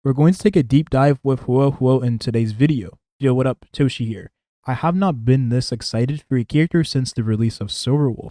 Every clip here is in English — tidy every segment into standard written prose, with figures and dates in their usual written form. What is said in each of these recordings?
We're going to take a deep dive with Huo Huo in today's video. Yo, what up? Toshi here. I have not been this excited for a character since the release of Silverwolf,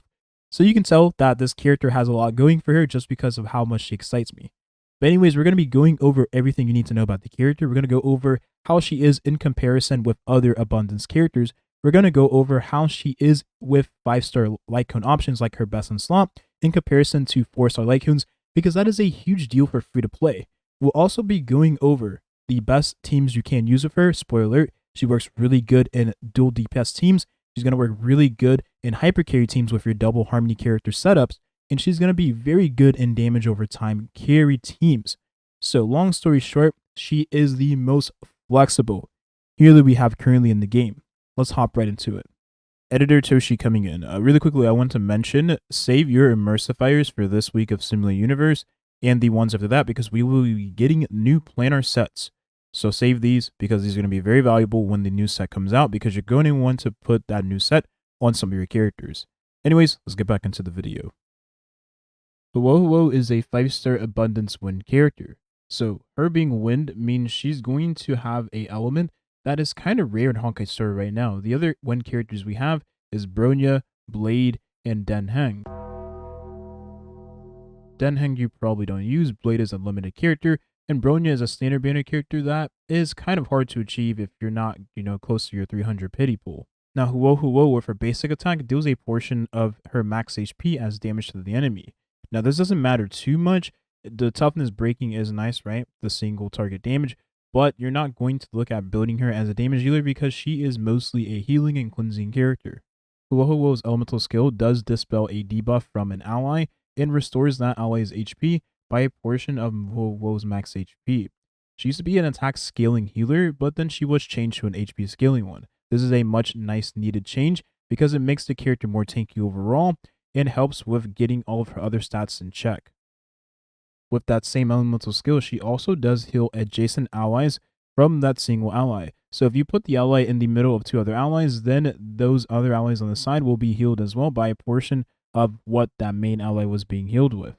so you can tell that this character has a lot going for her just because of how much she excites me. But anyways, we're going to be going over everything you need to know about the character. We're going to go over how she is in comparison with other abundance characters. We're going to go over how she is with 5-star lightcone options like her best in slot in comparison to 4-star lightcones, because that is a huge deal for free to play. We'll also be going over the best teams you can use with her. Spoiler alert, she works really good in dual DPS teams. She's going to work really good in hypercarry teams with your double harmony character setups. And she's going to be very good in damage over time carry teams. So long story short, she is the most flexible healer we have currently in the game. Let's hop right into it. Editor Toshi coming in. Really quickly, I want to mention, save your immersifiers for this week of Simulated Universe and the ones after that, because we will be getting new planar sets. So save these because these are going to be very valuable when the new set comes out, because you're going to want to put that new set on some of your characters. Anyways, let's get back into the video. Huo Huo is a 5-star abundance wind character. So her being wind means she's going to have a element that is kind of rare in Honkai story right now. The other wind characters we have is Bronya, Blade, and Denheng. Denheng you probably don't use. Blade is a limited character, and Bronya is a standard banner character that is kind of hard to achieve if you're not, close to your 300 pity pool. Now Huo Huo with her basic attack deals a portion of her max HP as damage to the enemy. Now this doesn't matter too much. The toughness breaking is nice, right? The single target damage, but you're not going to look at building her as a damage dealer because she is mostly a healing and cleansing character. Huo Huo's elemental skill does dispel a debuff from an ally and restores that ally's HP by a portion of Huo Huo's max HP. She used to be an attack scaling healer, but then she was changed to an HP scaling one. This is a much nice needed change because it makes the character more tanky overall and helps with getting all of her other stats in check. With that same elemental skill, she also does heal adjacent allies from that single ally. So if you put the ally in the middle of two other allies, then those other allies on the side will be healed as well by a portion of what that main ally was being healed with.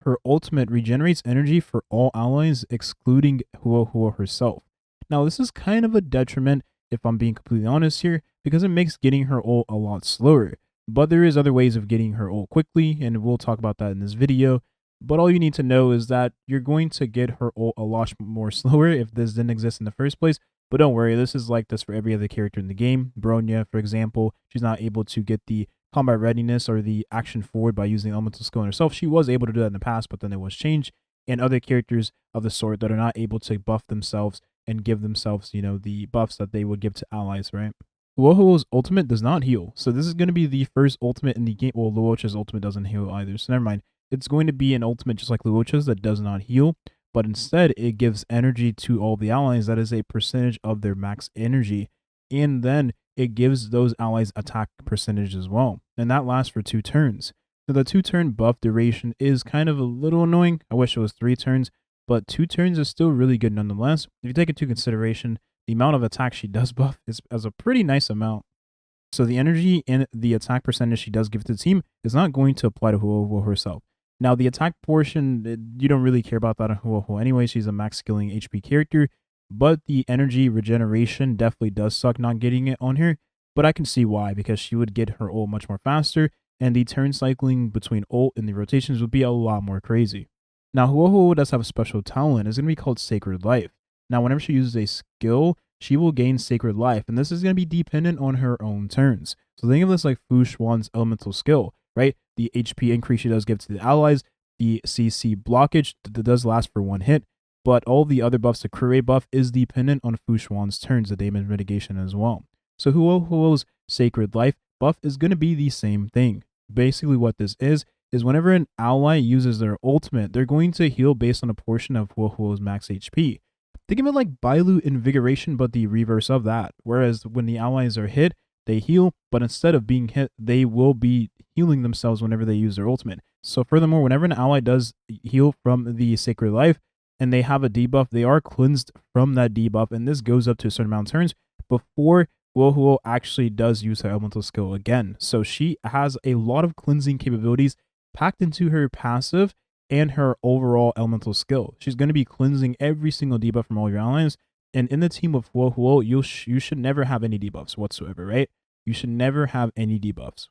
Her ultimate regenerates energy for all allies, excluding Huo Huo herself. Now this is kind of a detriment, if I'm being completely honest here, because it makes getting her ult a lot slower. But there is other ways of getting her ult quickly, and we'll talk about that in this video. But all you need to know is that you're going to get her ult a lot more slower if this didn't exist in the first place. But don't worry, this is like this for every other character in the game. Bronya, for example, she's not able to get the combat readiness or the action forward by using the elemental skill on herself. She was able to do that in the past, but then it was changed. And other characters of the sort that are not able to buff themselves and give themselves, the buffs that they would give to allies, right? Huo Huo's ultimate does not heal, so this is going to be the first ultimate in the game. Well, luocha's ultimate doesn't heal either, so never mind. It's going to be an ultimate just like luocha's that does not heal, but instead it gives energy to all the allies. That is a percentage of their max energy, and then it gives those allies attack percentage as well, and that lasts for 2 turns. So the 2-turn buff duration is kind of a little annoying. I wish it was 3 turns, but 2 turns is still really good nonetheless. If you take into consideration the amount of attack she does buff is a pretty nice amount. So the energy and the attack percentage she does give to the team is not going to apply to Huo Huo herself. Now the attack portion, you don't really care about that on Huo Huo anyway. She's a max skilling HP character, but the energy regeneration definitely does suck not getting it on her. But I can see why, because she would get her ult much more faster, and the turn cycling between ult and the rotations would be a lot more crazy. Now Huo Huo does have a special talent. It's going to be called Sacred Life. Now, whenever she uses a skill, she will gain Sacred Life, and this is going to be dependent on her own turns. So think of this like Fu Xuan's elemental skill, right? The HP increase she does give to the allies, the CC blockage that does last for 1 hit, but all the other buffs, the crit rate buff, is dependent on Fu Xuan's turns, the damage mitigation as well. So Huo Huo's Sacred Life buff is going to be the same thing. Basically what this is whenever an ally uses their ultimate, they're going to heal based on a portion of Huo Huo's max HP. Think of it like bailu invigoration, but the reverse of that. Whereas when the allies are hit, they heal, but instead of being hit, they will be healing themselves whenever they use their ultimate. So furthermore, whenever an ally does heal from the Sacred Life and they have a debuff, they are cleansed from that debuff, and this goes up to a certain amount of turns before Huo Huo actually does use her elemental skill again. So she has a lot of cleansing capabilities packed into her passive, and her overall elemental skill. She's going to be cleansing every single debuff from all your allies. And in the team of Huo Huo, you should never have any debuffs whatsoever, right? You should never have any debuffs.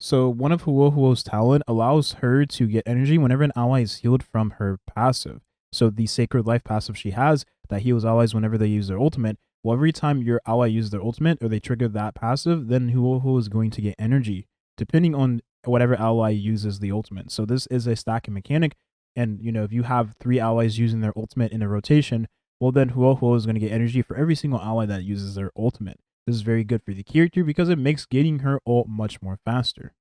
So one of Huo Huo's talent allows her to get energy whenever an ally is healed from her passive. So the Sacred Life passive she has that heals allies whenever they use their ultimate. Well, every time your ally uses their ultimate or they trigger that passive, then Huo Huo is going to get energy, depending on whatever ally uses the ultimate. So this is a stacking mechanic. And, if you have 3 allies using their ultimate in a rotation, well, then Huo Huo is going to get energy for every single ally that uses their ultimate. This is very good for the character because it makes getting her ult much more faster.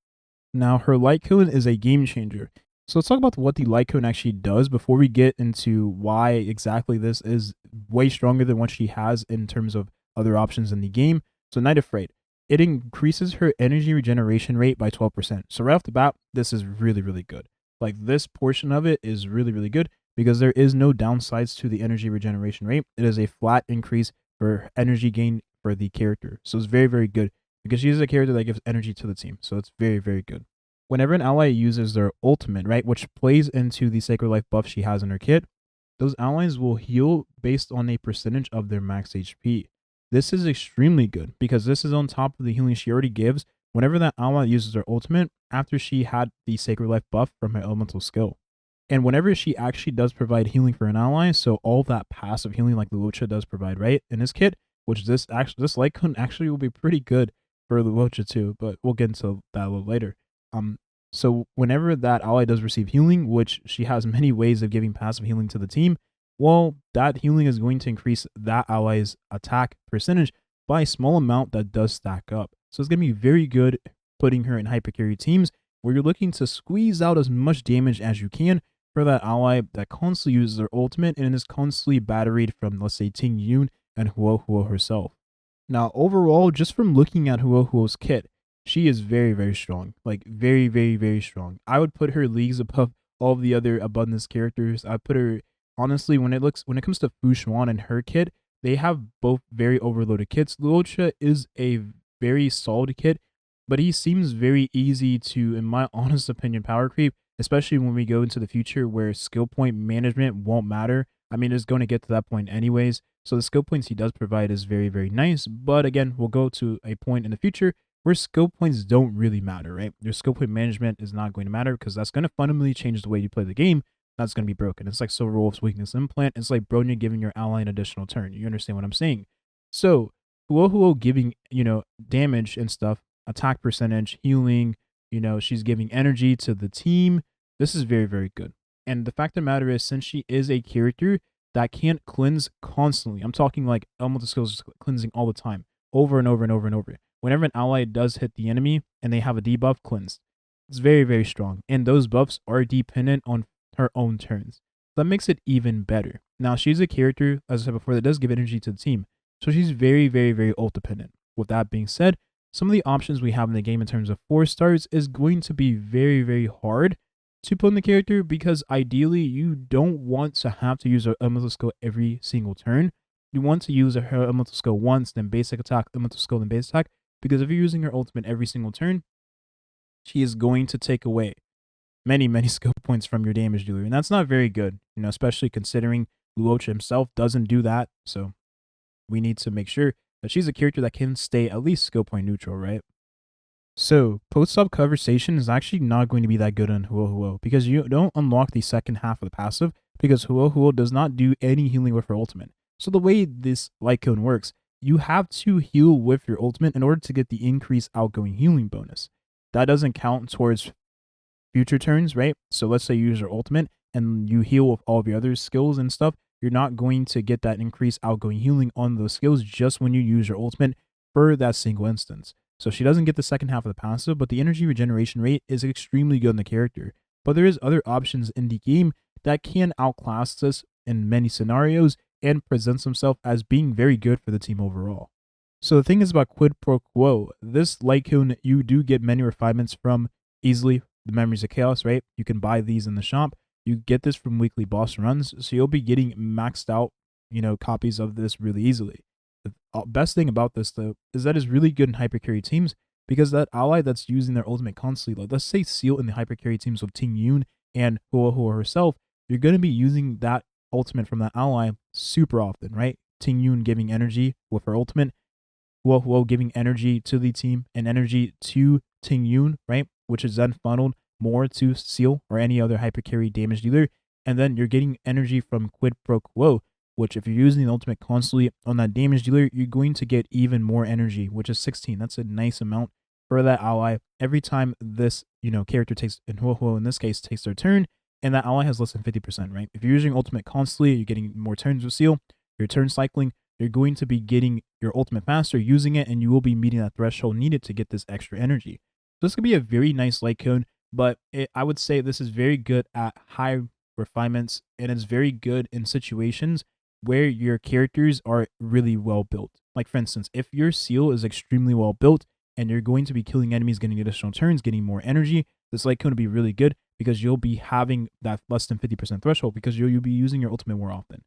Now, her lightcone is a game changer. So let's talk about what the lightcone actually does before we get into why exactly this is way stronger than what she has in terms of other options in the game. So Night Afraid, it increases her energy regeneration rate by 12%. So right off the bat, this is really, really good. Like this portion of it is really, really good because there is no downsides to the energy regeneration rate. It is a flat increase for energy gain for the character. So it's very, very good because she is a character that gives energy to the team. So it's very, very good. Whenever an ally uses their ultimate, right, which plays into the Sacred Life buff she has in her kit, those allies will heal based on a percentage of their max HP. This is extremely good because this is on top of the healing she already gives whenever that ally uses their ultimate after she had the Sacred Life buff from her elemental skill. And whenever she actually does provide healing for an ally, so all that passive healing like luocha does provide, right, in his kit, which this lightcone actually will be pretty good for luocha too, but we'll get into that a little later. So whenever that ally does receive healing, which she has many ways of giving passive healing to the team, well, that healing is going to increase that ally's attack percentage by a small amount that does stack up. So it's going to be very good putting her in hypercarry teams where you're looking to squeeze out as much damage as you can for that ally that constantly uses their ultimate and is constantly batteried from, let's say, Ting Yun and Huo Huo herself. Now, overall, just from looking at Huo Huo's kit, she is very, very strong. Like, very, very, very strong. I would put her leagues above all of the other abundance characters. I put her, honestly, when it comes to Fu Xuan and her kit, they have both very overloaded kits. Luocha is a very solid kit, but he seems very easy to, in my honest opinion, power creep, especially when we go into the future where skill point management won't matter. I mean, it's going to get to that point anyways. So the skill points he does provide is very, very nice. But again, we'll go to a point in the future where skill points don't really matter, right? Your skill point management is not going to matter because that's going to fundamentally change the way you play the game. That's going to be broken. It's like Silver Wolf's weakness implant. It's like Bronya giving your ally an additional turn. You understand what I'm saying? So Huo Huo giving, damage and stuff, attack percentage, healing, she's giving energy to the team. This is very, very good. And the fact of the matter is, since she is a character that can't cleanse constantly, I'm talking like elemental skills cleansing all the time, over and over and over and over. Whenever an ally does hit the enemy and they have a debuff, cleansed. It's very, very strong. And those buffs are dependent on her own turns. That makes it even better. Now, she's a character, as I said before, that does give energy to the team. So she's very, very, very ult dependent. With that being said, some of the options we have in the game in terms of 4 stars is going to be very, very hard to put in the character because ideally you don't want to have to use her elemental skill every single turn. You want to use her elemental skill once, then basic attack, elemental skill, then basic attack. Because if you're using her ultimate every single turn, she is going to take away many, many skill points from your damage dealer. And that's not very good, especially considering Luocha himself doesn't do that. So we need to make sure that she's a character that can stay at least skill point neutral, right? So post-up conversation is actually not going to be that good on Huo Huo because you don't unlock the second half of the passive because Huo Huo does not do any healing with her ultimate. So the way this lightcone works, you have to heal with your ultimate in order to get the increased outgoing healing bonus. That doesn't count towards future turns, right? So let's say you use your ultimate and you heal with all of your other skills and stuff. You're not going to get that increased outgoing healing on those skills just when you use your ultimate for that single instance. So she doesn't get the second half of the passive, but the energy regeneration rate is extremely good in the character. But there is other options in the game that can outclass this in many scenarios and presents himself as being very good for the team overall. So the thing is about quid pro quo. This lightcone, you do get many refinements from easily the Memories of Chaos, right? You can buy these in the shop. You get this from weekly boss runs, so you'll be getting maxed out, copies of this really easily. The best thing about this, though, is that it's really good in hypercarry teams because that ally that's using their ultimate constantly, like let's say Seele in the hypercarry teams with Ting Yun and Huo Huo herself, you're going to be using that ultimate from that ally super often, right? Ting Yun giving energy with her ultimate, Huo Huo giving energy to the team and energy to Ting Yun, right? Which is then funneled more to Seele or any other hypercarry damage dealer. And then you're getting energy from Quid Pro Quo, which if you're using the ultimate constantly on that damage dealer, you're going to get even more energy, which is 16. That's a nice amount for that ally. Every time this, character takes, and Huo Huo in this case, takes their turn, and that ally has less than 50%, right? If you're using ultimate constantly, you're getting more turns with Seele, your turn cycling, you're going to be getting your ultimate faster, using it, and you will be meeting that threshold needed to get this extra energy. So this could be a very nice light cone, but I would say this is very good at high refinements, and it's very good in situations where your characters are really well built. Like for instance, if your Seele is extremely well built and you're going to be killing enemies, getting additional turns, getting more energy, this light cone will be really good because you'll be having that less than 50% threshold because you'll be using your ultimate more often.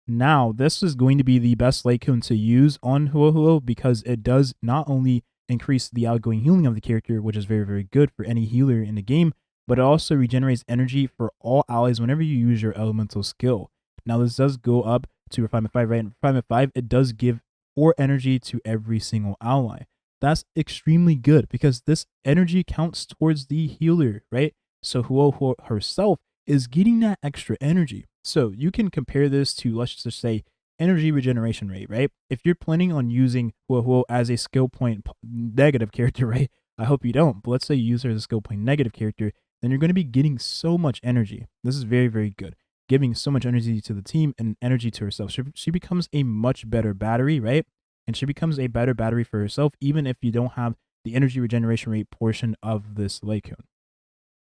Now, this is going to be the best light cone to use on Huo Huo because it does not only increase the outgoing healing of the character, which is very, very good for any healer in the game, but it also regenerates energy for all allies whenever you use your elemental skill. Now, this does go up to Refinement 5, right? In Refinement 5, it does give 4 energy to every single ally. That's extremely good because this energy counts towards the healer, right? So Huo Huo herself is getting that extra energy. So you can compare this to, let's just say, energy regeneration rate, right? If you're planning on using Huo Huo as a skill point negative character, right? I hope you don't, but let's say you use her as a skill point negative character, then you're going to be getting so much energy. This is very, very good. Giving so much energy to the team and energy to herself. She becomes a much better battery, right? And she becomes a better battery for herself, even if you don't have the energy regeneration rate portion of this light cone.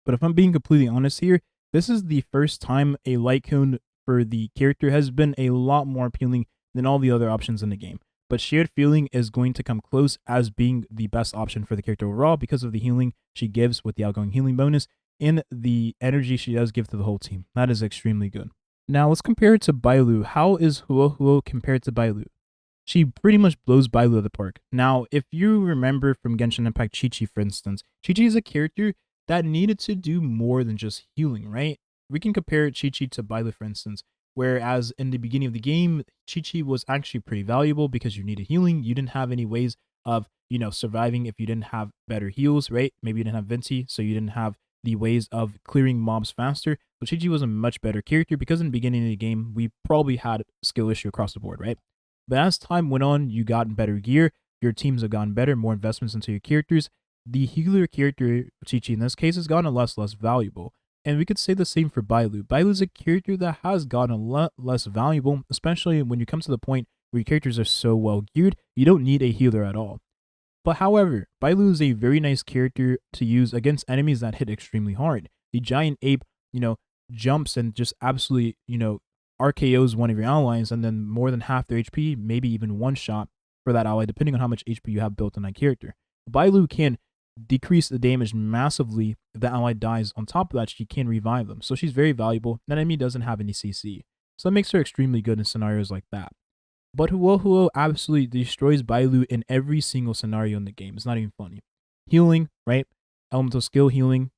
But if I'm being completely honest here, this is the first time a light cone for the character has been a lot more appealing than all the other options in the game. But Shared Feeling is going to come close as being the best option for the character overall because of the healing she gives with the outgoing healing bonus and the energy she does give to the whole team. That is extremely good. Now let's compare it to Bailu. How is Huo Huo compared to Bailu? She pretty much blows Bailu out of the park. Now, if you remember from Genshin Impact Chi-Chi, for instance, Chi-Chi is a character that needed to do more than just healing, right? We can compare Chi-Chi to Bailu, for instance, whereas in the beginning of the game, Chi-Chi was actually pretty valuable because you needed healing. You didn't have any ways of, surviving if you didn't have better heals, right? Maybe you didn't have Venti, so you didn't have the ways of clearing mobs faster. So Chi-Chi was a much better character because in the beginning of the game, we probably had skill issue across the board, right? But as time went on, you got better gear, your teams have gotten better, more investments into your characters. The healer character, Chi-Chi in this case, has gotten less valuable. And we could say the same for Bailu. Bailu is a character that has gotten a lot less valuable, especially when you come to the point where your characters are so well geared, you don't need a healer at all. But however, Bailu is a very nice character to use against enemies that hit extremely hard. The giant ape, jumps and just absolutely, RKOs one of your allies and then more than half their HP, maybe even one shot for that ally, depending on how much HP you have built in that character. Bailu can decrease the damage massively if the ally dies. On top of that, she can revive them. So she's very valuable. That enemy doesn't have any CC. So that makes her extremely good in scenarios like that. But Huo Huo absolutely destroys Bailu in every single scenario in the game. It's not even funny. Healing, right? Elemental skill healing.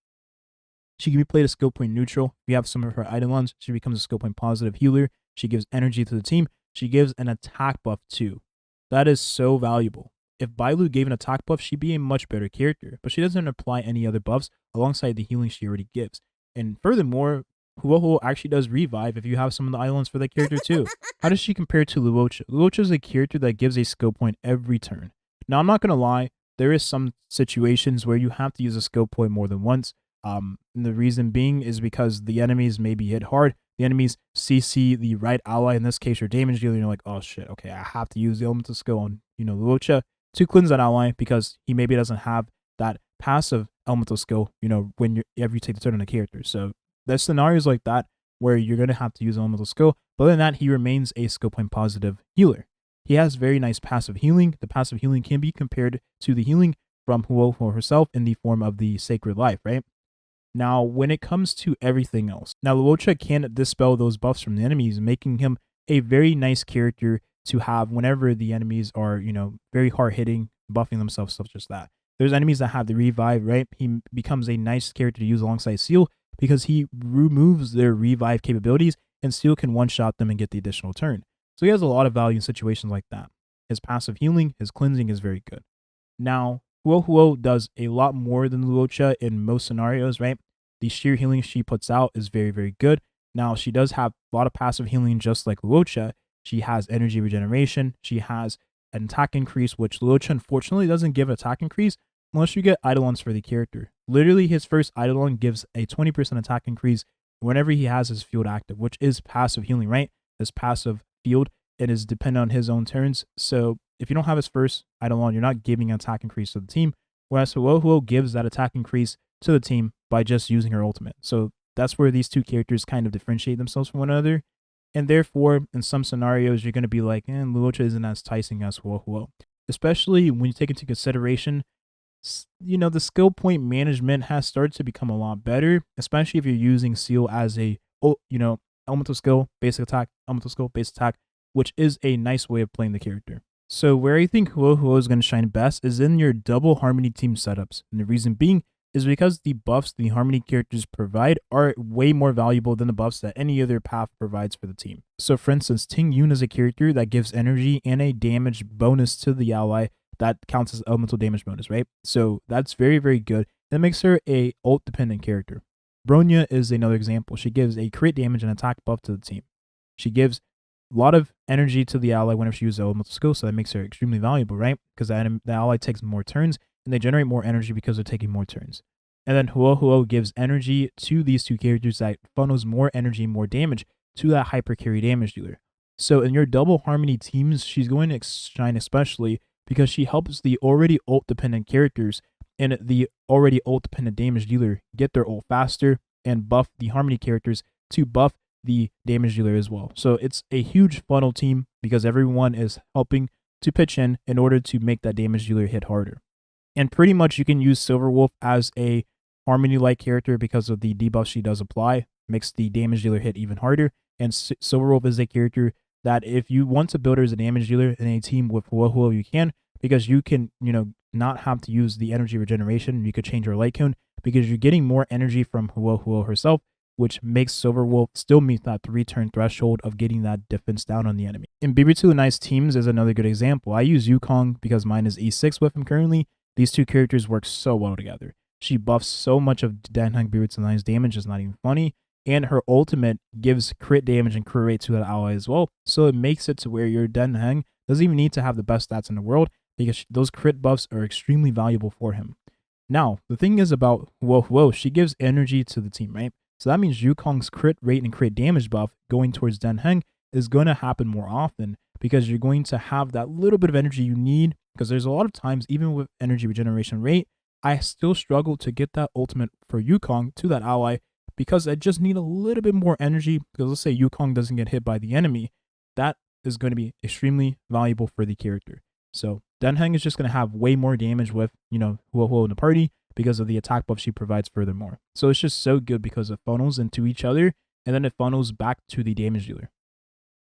She can be played as skill point neutral. If you have some of her items, she becomes a skill point positive healer. She gives energy to the team. She gives an attack buff too. That is so valuable. If Bailu gave an attack buff, she'd be a much better character, but she doesn't apply any other buffs alongside the healing she already gives. And furthermore, Huo Huo actually does revive if you have some of the islands for that character too. How does she compare to Luocha? Luocha is a character that gives a skill point every turn. Now, I'm not going to lie, there is some situations where you have to use a skill point more than once. And the reason being is because the enemies may be hit hard. The enemies CC the right ally, in this case your damage dealer, and you're like, oh shit, okay, I have to use the elemental skill on, Luocha to cleanse that ally because he maybe doesn't have that passive elemental skill, when you take the turn on the character. So there's scenarios like that where you're going to have to use elemental skill. But other than that, he remains a skill point positive healer. He has very nice passive healing. The passive healing can be compared to the healing from Huo Huo herself in the form of the Sacred Life, right? Now, when it comes to everything else, now Luocha can dispel those buffs from the enemies, making him a very nice character to have whenever the enemies are, very hard hitting, buffing themselves, stuff just that. There's enemies that have the revive, right? He becomes a nice character to use alongside Seele because he removes their revive capabilities and Seele can one-shot them and get the additional turn. So he has a lot of value in situations like that. His passive healing, his cleansing is very good. Now, Huo Huo does a lot more than luocha in most scenarios, right? The sheer healing she puts out is very, very good. Now, she does have a lot of passive healing just like luocha. She has energy regeneration. She has an attack increase, which luocha unfortunately doesn't give attack increase unless you get eidolons for the character. Literally, his first eidolon gives a 20% attack increase whenever he has his field active, which is passive healing, right? His passive field, it is dependent on his own turns. So if you don't have his first eidolon, you're not giving an attack increase to the team. Whereas Huo Huo gives that attack increase to the team by just using her ultimate. So that's where these two characters kind of differentiate themselves from one another. And therefore, in some scenarios, you're going to be like, luocha isn't as enticing as Huo Huo. Especially when you take into consideration, the skill point management has started to become a lot better, especially if you're using Seele as a, elemental skill, basic attack, elemental skill, base attack, which is a nice way of playing the character. So where I think Huo Huo is going to shine best is in your double harmony team setups. And the reason being is because the buffs the harmony characters provide are way more valuable than the buffs that any other path provides for the team. So for instance, Ting Yun is a character that gives energy and a damage bonus to the ally that counts as elemental damage bonus, right? So that's very, very good. That makes her a ult dependent character. Bronya is another example. She gives a crit damage and attack buff to the team. She gives a lot of energy to the ally whenever she uses elemental skill, so that makes her extremely valuable, right? Because the ally takes more turns, and they generate more energy because they're taking more turns. And then Huo Huo gives energy to these two characters that funnels more energy, more damage to that hypercarry damage dealer. So in your double harmony teams, she's going to shine especially because she helps the already ult-dependent characters and the already ult-dependent damage dealer get their ult faster and buff the harmony characters to buff the damage dealer as well. So it's a huge funnel team because everyone is helping to pitch in order to make that damage dealer hit harder. And pretty much you can use Silverwolf as a harmony-like character because of the debuff she does apply, makes the damage dealer hit even harder. And Silverwolf is a character that if you want to build her as a damage dealer in a team with Huo Huo, you can, because you can, not have to use the energy regeneration. You could change her lightcone because you're getting more energy from Huo Huo herself, which makes Silverwolf still meet that 3-turn threshold of getting that defense down on the enemy. In BB2 Nice Teams is another good example. I use Yukong because mine is E6 with him currently. These two characters work so well together. She buffs so much of Danheng BB2 Nice damage, it's not even funny. And her ultimate gives crit damage and crit rate to that ally as well. So it makes it to where your Danheng doesn't even need to have the best stats in the world because those crit buffs are extremely valuable for him. Now, the thing is about Huo Huo, she gives energy to the team, right? So that means Yukong's crit rate and crit damage buff going towards Danheng is going to happen more often because you're going to have that little bit of energy you need, because there's a lot of times, even with energy regeneration rate, I still struggle to get that ultimate for Yukong to that ally because I just need a little bit more energy, because let's say Yukong doesn't get hit by the enemy. That is going to be extremely valuable for the character. So Danheng is just going to have way more damage with, Huo Huo in the party because of the attack buff she provides furthermore. So it's just so good because it funnels into each other and then it funnels back to the damage dealer.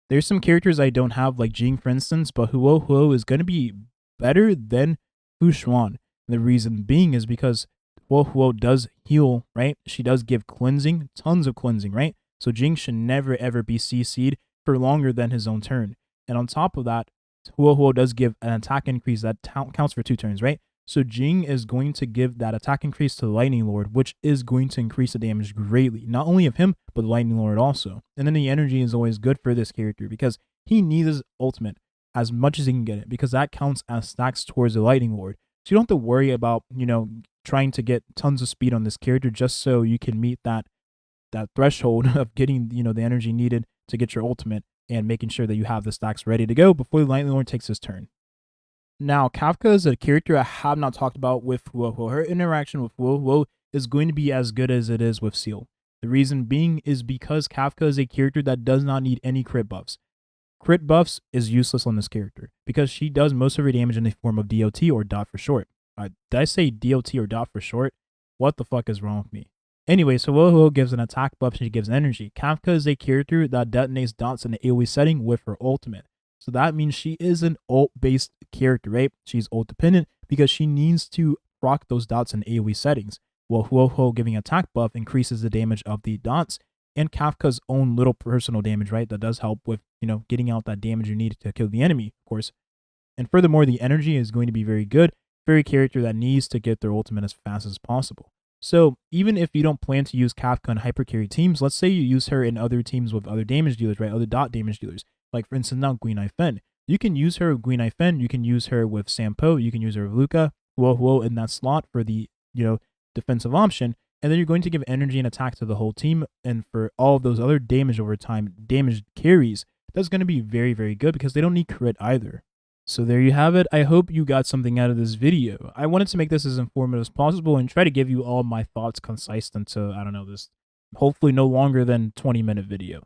There's some characters I don't have, like Jing for instance, but Huo Huo is going to be better than Hu Xuan. The reason being is because Huo Huo does heal, right? She does give cleansing, tons of cleansing, right? So Jing should never ever be CC'd for longer than his own turn. And on top of that, Huo Huo does give an attack increase that counts for 2 turns, right? So Jing is going to give that attack increase to the Lightning Lord, which is going to increase the damage greatly. Not only of him, but the Lightning Lord also. And then the energy is always good for this character because he needs his ultimate as much as he can get it, because that counts as stacks towards the Lightning Lord. So you don't have to worry about, trying to get tons of speed on this character just so you can meet that threshold of getting, the energy needed to get your ultimate and making sure that you have the stacks ready to go before the Lightning Lord takes his turn. Now, Kafka is a character I have not talked about with Huo Huo. Her interaction with Huo Huo is going to be as good as it is with Seele. The reason being is because Kafka is a character that does not need any crit buffs. Crit buffs is useless on this character because she does most of her damage in the form of DOT, or dot for short. Did I say DOT or dot for short? What the fuck is wrong with me? Anyway, so Huo Huo gives an attack buff and she gives energy. Kafka is a character that detonates dots in the AoE setting with her ultimate. So that means she is an ult-based character, right? She's ult-dependent because she needs to proc those dots in AoE settings. while Huo Huo giving attack buff increases the damage of the dots, and Kafka's own little personal damage, right? That does help with, getting out that damage you need to kill the enemy, of course. And furthermore, the energy is going to be very good for a character that needs to get their ultimate as fast as possible. So even if you don't plan to use Kafka in hypercarry teams, let's say you use her in other teams with other damage dealers, right? Other dot damage dealers. Like for instance now Green Eye Fen. You can use her with Green Eye Fen, you can use her with Sampo, you can use her with Luca, Huo Huo in that slot for the, defensive option. And then you're going to give energy and attack to the whole team. And for all of those other damage over time, damage carries, that's going to be very, very good because they don't need crit either. So there you have it. I hope you got something out of this video. I wanted to make this as informative as possible and try to give you all my thoughts concise into, this hopefully no longer than 20-minute video.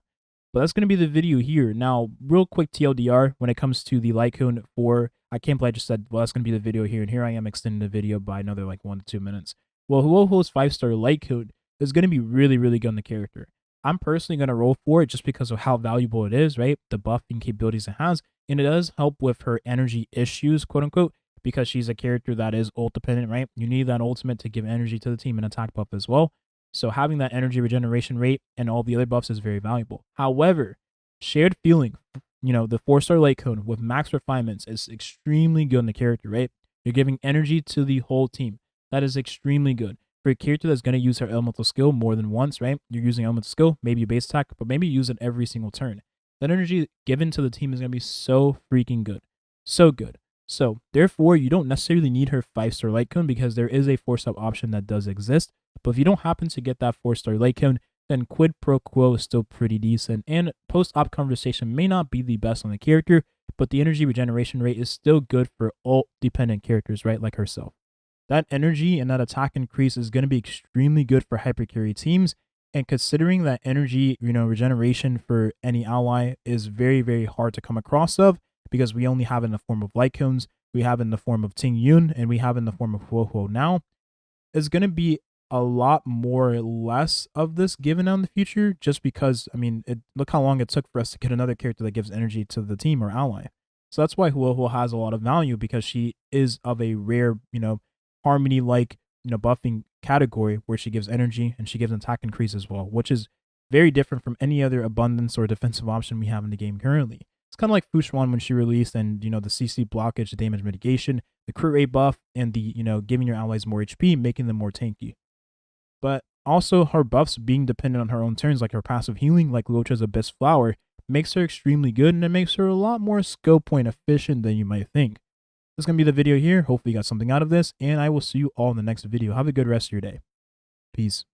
But that's going to be the video here. Now, real quick TLDR, when it comes to the lightcone for, I can't believe I just said, well, that's going to be the video here. And here I am extending the video by another 1 to 2 minutes. Well, Huo Huo's 5-star lightcone is going to be really, really good on the character. I'm personally going to roll for it just because of how valuable it is, right? The buffing capabilities it has. And it does help with her energy issues, quote unquote, because she's a character that is ult dependent, right? You need that ultimate to give energy to the team and attack buff as well. So having that energy regeneration rate and all the other buffs is very valuable. However, shared feeling, the 4-star lightcone with max refinements is extremely good in the character, right? You're giving energy to the whole team. That is extremely good. For a character that's going to use her elemental skill more than once, right? You're using elemental skill, maybe a base attack, but maybe use it every single turn. That energy given to the team is going to be so freaking good. So good. So, therefore, you don't necessarily need her 5-star lightcone because there is a 4-star option that does exist. But if you don't happen to get that 4-star lightcone, then quid pro quo is still pretty decent. And post-op conversation may not be the best on the character, but the energy regeneration rate is still good for ult-dependent characters, right? Like herself. That energy and that attack increase is going to be extremely good for hypercarry teams. And considering that energy, regeneration for any ally is very, very hard to come across of because we only have it in the form of lightcones, we have it in the form of Ting Yun, and we have it in the form of Huo Huo now, it's going to be a lot more less of this given out in the future just because, look how long it took for us to get another character that gives energy to the team or ally. So that's why Huo Huo has a lot of value because she is of a rare, harmony-like, buffing category where she gives energy and she gives an attack increase as well, which is very different from any other abundance or defensive option we have in the game currently. It's kind of like Fushuan when she released and, the CC blockage, the damage mitigation, the crit rate buff, and the, giving your allies more HP, making them more tanky. But also her buffs being dependent on her own turns, like her passive healing, like Luocha's Abyss Flower, makes her extremely good and it makes her a lot more skill point efficient than you might think. This is going to be the video here. Hopefully you got something out of this, and I will see you all in the next video. Have a good rest of your day. Peace.